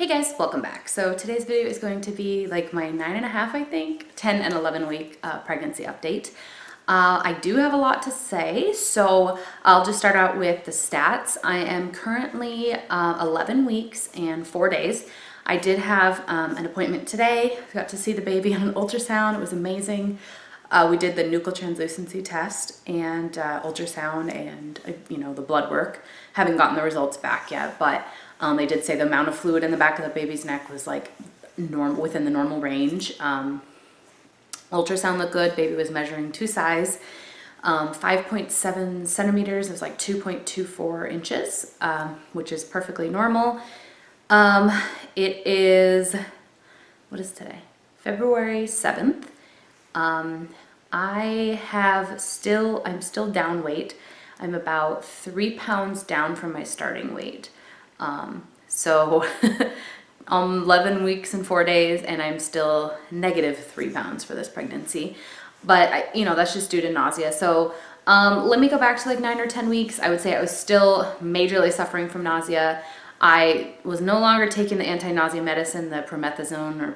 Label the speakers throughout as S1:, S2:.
S1: Hey guys, welcome back. So today's video is going to be like my 9.5, I think, 10 and 11 week pregnancy update. I do have a lot to say, so I'll just start out with the stats. I am currently 11 weeks and 4 days. I did have an appointment today. I got to see the baby on an ultrasound. It was amazing. We did the nuchal translucency test and ultrasound and the blood work. Haven't gotten the results back yet, but they did say the amount of fluid in the back of the baby's neck was like within the normal range. Ultrasound looked good. Baby was measuring 2 size, 5.7 centimeters. It was like 2.24 inches, which is perfectly normal. It is, what is today? February 7th. I'm still down weight. I'm about 3 pounds down from my starting weight. So I'm 11 weeks and 4 days and I'm still negative 3 pounds for this pregnancy. But that's just due to nausea. So, let me go back to like 9 or 10 weeks. I would say I was still majorly suffering from nausea. I was no longer taking the anti-nausea medicine, the promethazine, or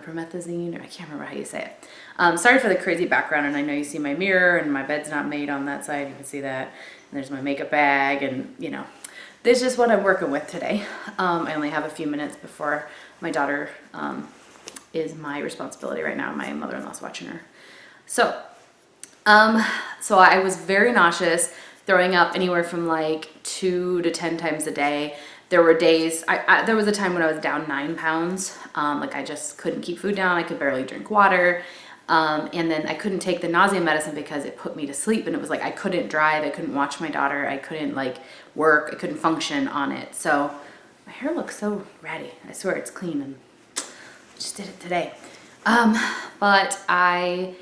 S1: I can't remember how you say it. Sorry for the crazy background, and I know you see my mirror, and my bed's not made on that side. You can see that. And there's my makeup bag, and this is just what I'm working with today. I only have a few minutes before my daughter is my responsibility right now. My mother-in-law's watching her. So I was very nauseous, throwing up anywhere from like 2 to 10 times a day. There were days, there was a time when I was down 9 pounds. Like I just couldn't keep food down. I could barely drink water. And then I couldn't take the nausea medicine because it put me to sleep. And it was like, I couldn't drive. I couldn't watch my daughter. I couldn't like work. I couldn't function on it. So my hair looks so ratty. I swear it's clean, and I just did it today. But I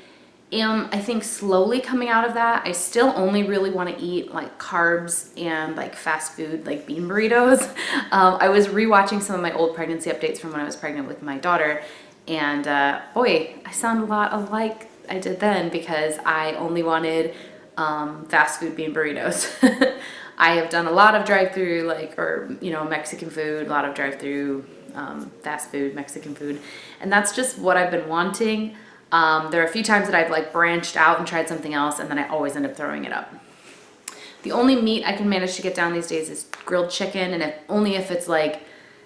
S1: think slowly coming out of that. I still only really want to eat like carbs and like fast food, like bean burritos. I was rewatching some of my old pregnancy updates from when I was pregnant with my daughter, and boy, I sound a lot alike I did then because I only wanted fast food bean burritos. I have done a lot of drive-through, Mexican food, a lot of drive-through fast food, Mexican food, and that's just what I've been wanting. There are a few times that I've like branched out and tried something else, and then I always end up throwing it up. The only meat I can manage to get down these days is grilled chicken, and only if it's like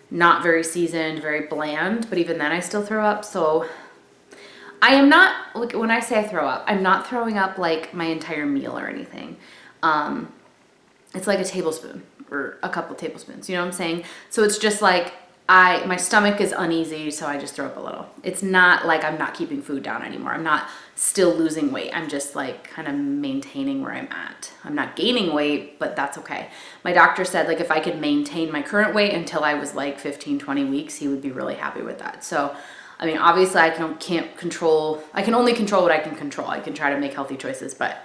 S1: not very seasoned, very bland, but even then I still throw up. So I am not, like, when I say I throw up, I'm not throwing up like my entire meal or anything. It's like a tablespoon or a couple tablespoons, you know what I'm saying? So it's just like my stomach is uneasy, so I just throw up a little. It's not like I'm not keeping food down anymore. I'm not still losing weight. I'm just like kind of maintaining where I'm at. I'm not gaining weight, but that's okay. My doctor said like if I could maintain my current weight until I was like 15, 20 weeks, he would be really happy with that. So, I mean, obviously I can only control what I can control. I can try to make healthy choices, but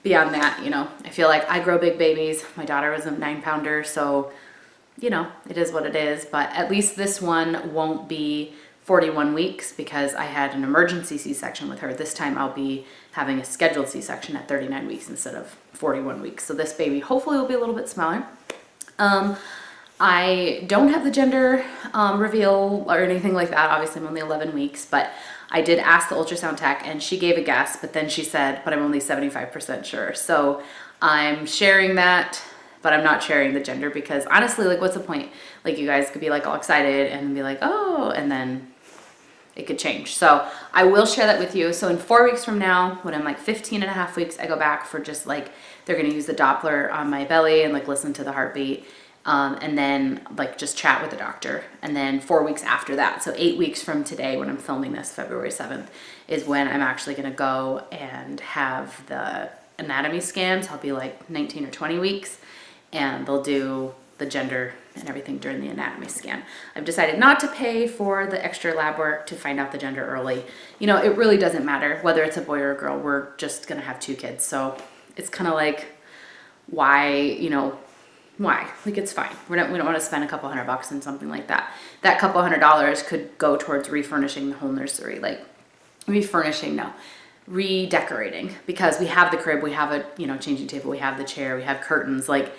S1: beyond that, I feel like I grow big babies. My daughter was a 9-pounder, so it is what it is, but at least this one won't be 41 weeks because I had an emergency C-section with her. This time I'll be having a scheduled C-section at 39 weeks instead of 41 weeks. So this baby hopefully will be a little bit smaller. I don't have the gender reveal or anything like that. Obviously I'm only 11 weeks, but I did ask the ultrasound tech and she gave a guess, but then she said, but I'm only 75% sure. So I'm sharing that, but I'm not sharing the gender because honestly, like, what's the point? Like, you guys could be like all excited and be like, oh, and then it could change. So I will share that with you. So in 4 weeks from now, when I'm like 15.5 weeks, I go back for just like, they're going to use the Doppler on my belly and like listen to the heartbeat. And then like just chat with the doctor. And then 4 weeks after that, so 8 weeks from today when I'm filming this, February 7th, is when I'm actually going to go and have the anatomy scans. I'll be like 19 or 20 weeks. And they'll do the gender and everything during the anatomy scan. I've decided not to pay for the extra lab work to find out the gender early. It really doesn't matter whether it's a boy or a girl. We're just gonna have 2 kids. So it's kind of like, why? Like, it's fine. We don't want to spend a couple $100 on something like that. That couple $100 could go towards refurnishing the whole nursery. Like, redecorating, because we have the crib, we have a changing table, we have the chair, we have curtains. Like,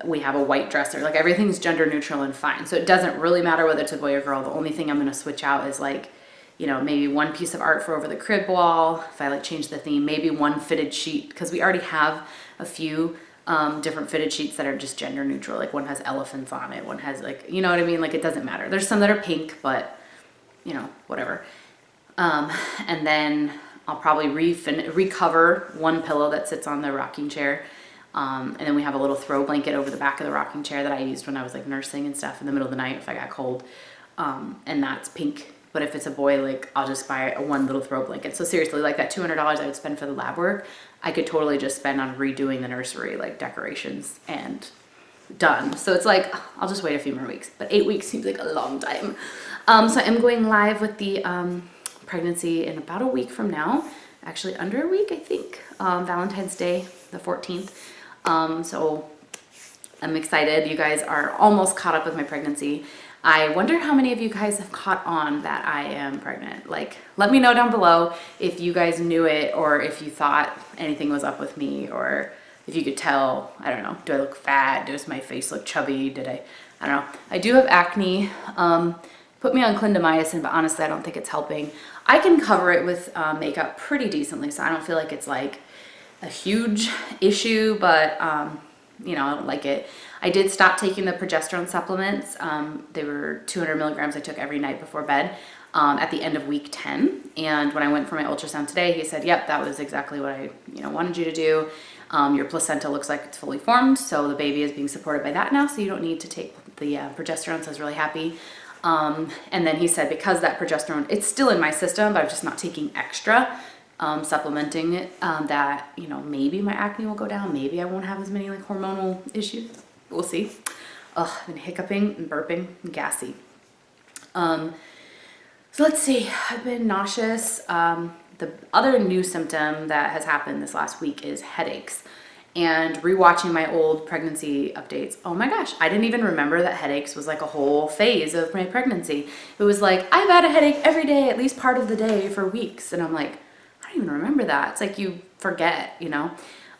S1: we have a white dresser. Like everything's gender neutral and fine. So it doesn't really matter whether it's a boy or girl. The only thing I'm gonna switch out is like, you know, maybe one piece of art for over the crib wall. If I like change the theme, maybe one fitted sheet, because we already have a few different fitted sheets that are just gender neutral. Like one has elephants on it, one has like, you know what I mean? Like it doesn't matter. There's some that are pink, but you know, whatever. And then I'll probably recover one pillow that sits on the rocking chair. And then we have a little throw blanket over the back of the rocking chair that I used when I was like nursing and stuff in the middle of the night if I got cold. And that's pink. But if it's a boy, like I'll just buy one little throw blanket. So seriously, like that $200 I would spend for the lab work, I could totally just spend on redoing the nursery, like decorations, and done. So it's like, I'll just wait a few more weeks. But 8 weeks seems like a long time. So I'm going live with the pregnancy in about a week from now. Actually under a week, I think. Valentine's Day, the 14th. So I'm excited. You guys are almost caught up with my pregnancy. I wonder how many of you guys have caught on that I am pregnant. Like, let me know down below if you guys knew it, or if you thought anything was up with me, or if you could tell. I don't know. Do I look fat? Does my face look chubby? I don't know. I do have acne. Put me on clindamycin, but honestly, I don't think it's helping. I can cover it with makeup pretty decently, so I don't feel like it's like a huge issue, but you know, I don't like it. I did stop taking the progesterone supplements. They were 200 milligrams I took every night before bed at the end of week 10. And when I went for my ultrasound today, he said, yep, that was exactly what I wanted you to do. Your placenta looks like it's fully formed, so the baby is being supported by that now, so you don't need to take the progesterone, so I was really happy. And then he said, because that progesterone, it's still in my system, but I'm just not taking extra. Supplementing it, that, you know, maybe my acne will go down. Maybe I won't have as many like hormonal issues. We'll see. Ugh, I've been hiccuping and burping and gassy. So let's see. I've been nauseous. The other new symptom that has happened this last week is headaches. And rewatching my old pregnancy updates, oh my gosh, I didn't even remember that headaches was like a whole phase of my pregnancy. It was like, I've had a headache every day, at least part of the day for weeks. And I'm like, I don't even remember that. It's like you forget, you know?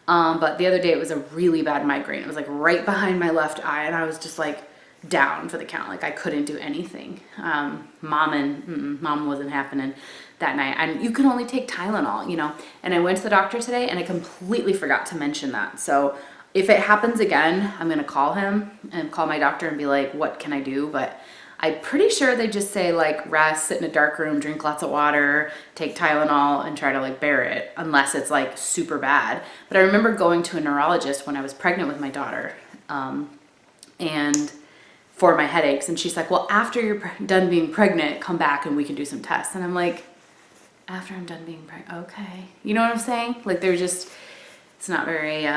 S1: But the other day it was a really bad migraine. It was like right behind my left eye, and I was just like down for the count. Like I couldn't do anything. Mom wasn't happening that night. And you can only take Tylenol, you know? And I went to the doctor today and I completely forgot to mention that. So if it happens again, I'm gonna call him and call my doctor and be like, what can I do? But I'm pretty sure they just say like rest, sit in a dark room, drink lots of water, take Tylenol, and try to like bear it, unless it's like super bad. But I remember going to a neurologist when I was pregnant with my daughter, and for my headaches, and she's like, well, after you're done being pregnant, come back and we can do some tests. And I'm like, after I'm done being pregnant, okay. You know what I'm saying? Like they're just, it's not very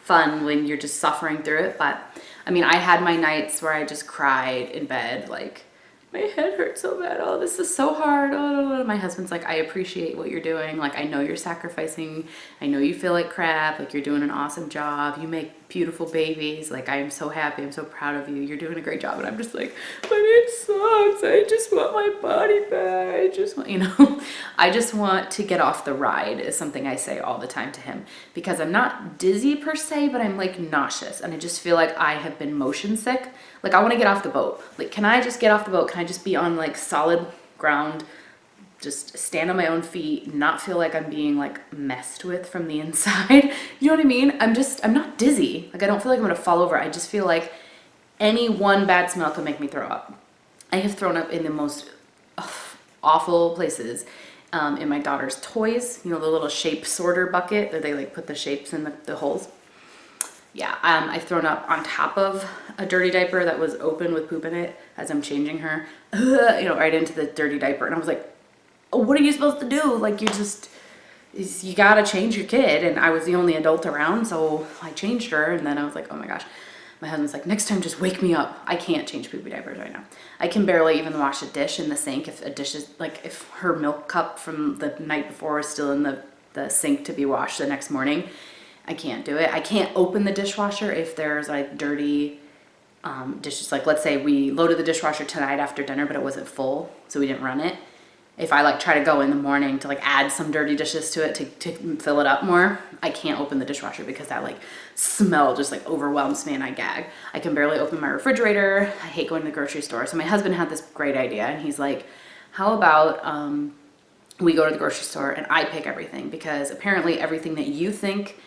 S1: fun when you're just suffering through it. But I mean, I had my nights where I just cried in bed, like, my head hurts so bad. Oh, this is so hard. Oh, my husband's like, I appreciate what you're doing. Like, I know you're sacrificing. I know you feel like crap. Like, you're doing an awesome job. You make beautiful babies. Like, I am so happy. I'm so proud of you. You're doing a great job. And I'm just like, but it sucks. I just want my body back. I just want, you know, I just want to get off the ride is something I say all the time to him, because I'm not dizzy per se, but I'm like nauseous. And I just feel like I have been motion sick. Like, I want to get off the boat. Like, can I just get off the boat? Can I just be on like solid ground, just stand on my own feet, not feel like I'm being like messed with from the inside? You know what I mean? I'm not dizzy. Like, I don't feel like I'm gonna fall over. I just feel like any one bad smell could make me throw up. I have thrown up in the most awful places. In my daughter's toys, you know, the little shape sorter bucket that they like put the shapes in the holes. Yeah, I've thrown up on top of a dirty diaper that was open with poop in it as I'm changing her, you know, right into the dirty diaper. And I was like, oh, what are you supposed to do? Like, you gotta change your kid. And I was the only adult around, so I changed her. And then I was like, oh my gosh. My husband's like, next time just wake me up. I can't change poopy diapers right now. I can barely even wash a dish in the sink if a dish is, like, if her milk cup from the night before is still in the sink to be washed the next morning. I can't do it. I can't open the dishwasher if there's like dirty dishes. Like, let's say we loaded the dishwasher tonight after dinner, but it wasn't full, so we didn't run it. if I like try to go in the morning to like add some dirty dishes to it to fill it up more, I can't open the dishwasher because that like smell just like overwhelms me and I gag. I can barely open my refrigerator. I hate going to the grocery store. So my husband had this great idea and he's like, how about we go to the grocery store and I pick everything, because apparently everything that you think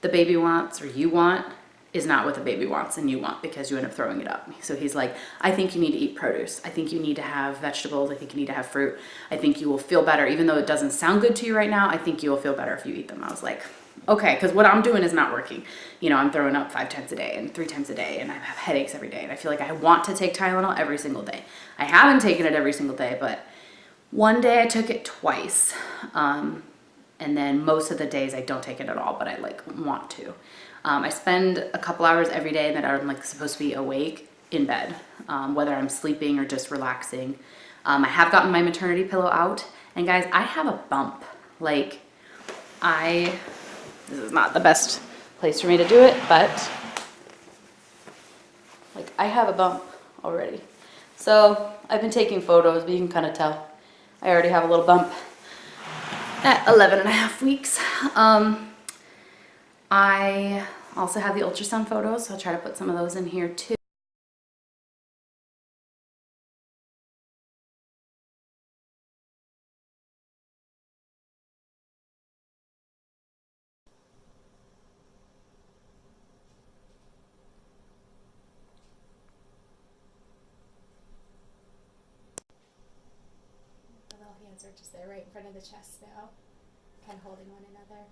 S1: the baby wants or you want is not what the baby wants and you want, because you end up throwing it up. So he's like, I think you need to eat produce. I think you need to have vegetables. I think you need to have fruit. I think you will feel better. Even though it doesn't sound good to you right now, I think you will feel better if you eat them. I was like, okay, because what I'm doing is not working. You know, I'm throwing up 5 times a day and 3 times a day, and I have headaches every day. And I feel like I want to take Tylenol every single day. I haven't taken it every single day, but one day I took it twice. And then most of the days I don't take it at all, but I like want to. I spend a couple hours every day that I'm like supposed to be awake in bed, whether I'm sleeping or just relaxing. I have gotten my maternity pillow out, and guys, I have a bump. Like this is not the best place for me to do it, but like I have a bump already. So I've been taking photos, but you can kind of tell I already have a little bump at 11 and a half weeks. I also have the ultrasound photos, so I'll try to put some of those in here too.
S2: The little hands are just there right in front of the chest now, kind of holding one another.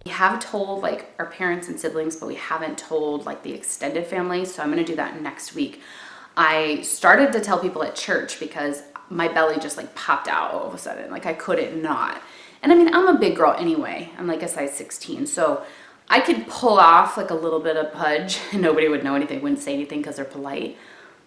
S1: We have told like our parents and siblings, but we haven't told like the extended family. So I'm gonna do that next week. I started to tell people at church because my belly just like popped out all of a sudden. Like I couldn't not. And I mean, I'm a big girl anyway. I'm like a size 16. So I could pull off like a little bit of pudge and nobody would know anything, wouldn't say anything because they're polite.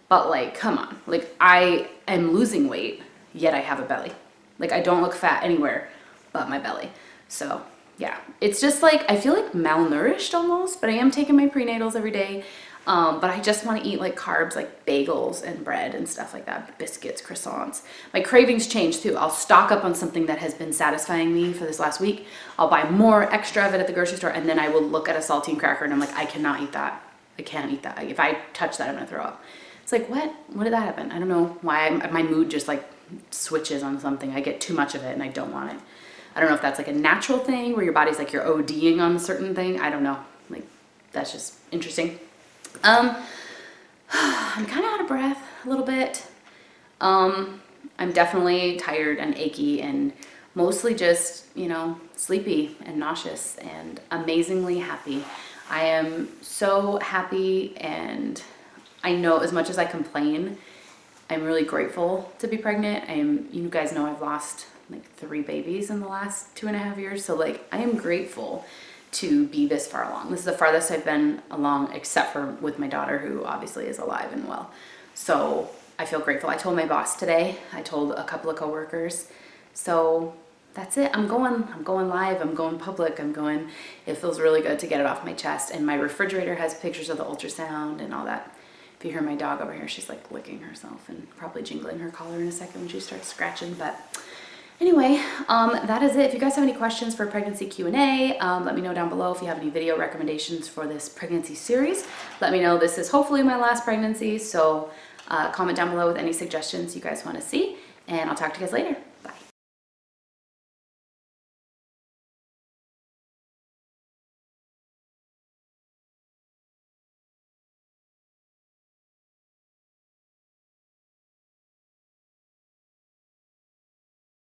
S1: But like, come on, like I am losing weight, yet I have a belly. Like I don't look fat anywhere but my belly. So yeah, it's just like, I feel like malnourished almost, but I am taking my prenatals every day. But I just want to eat like carbs, like bagels and bread and stuff like that, biscuits, croissants. My cravings change too. I'll stock up on something that has been satisfying me for this last week. I'll buy more extra of it at the grocery store, and then I will look at a saltine cracker and I'm like, I cannot eat that. I can't eat that. If I touch that, I'm gonna throw up. It's like, what? What did that happen? I don't know why my mood just like switches on something. I get too much of it and I don't want it. I don't know if that's like a natural thing where your body's like you're ODing on a certain thing. I don't know. Like that's just interesting. I'm kind of out of breath a little bit. I'm definitely tired and achy and mostly just, you know, sleepy and nauseous and amazingly happy. I am so happy, and I know as much as I complain, I'm really grateful to be pregnant. You guys know I've lost like 3 babies in the last 2.5 years. So like I am grateful to be this far along. This is the farthest I've been along, except for with my daughter, who obviously is alive and well. So I feel grateful. I told my boss today, I told a couple of coworkers. So that's it. I'm going live. I'm going public. It feels really good to get it off my chest. And my refrigerator has pictures of the ultrasound and all that. If you hear my dog over here, she's like licking herself and probably jingling her collar in a second when she starts scratching. But anyway, that is it. If you guys have any questions for pregnancy Q&A, let me know down below. If you have any video recommendations for this pregnancy series, let me know. This is hopefully my last pregnancy, so comment down below with any suggestions you guys want to see, and I'll talk to you guys later.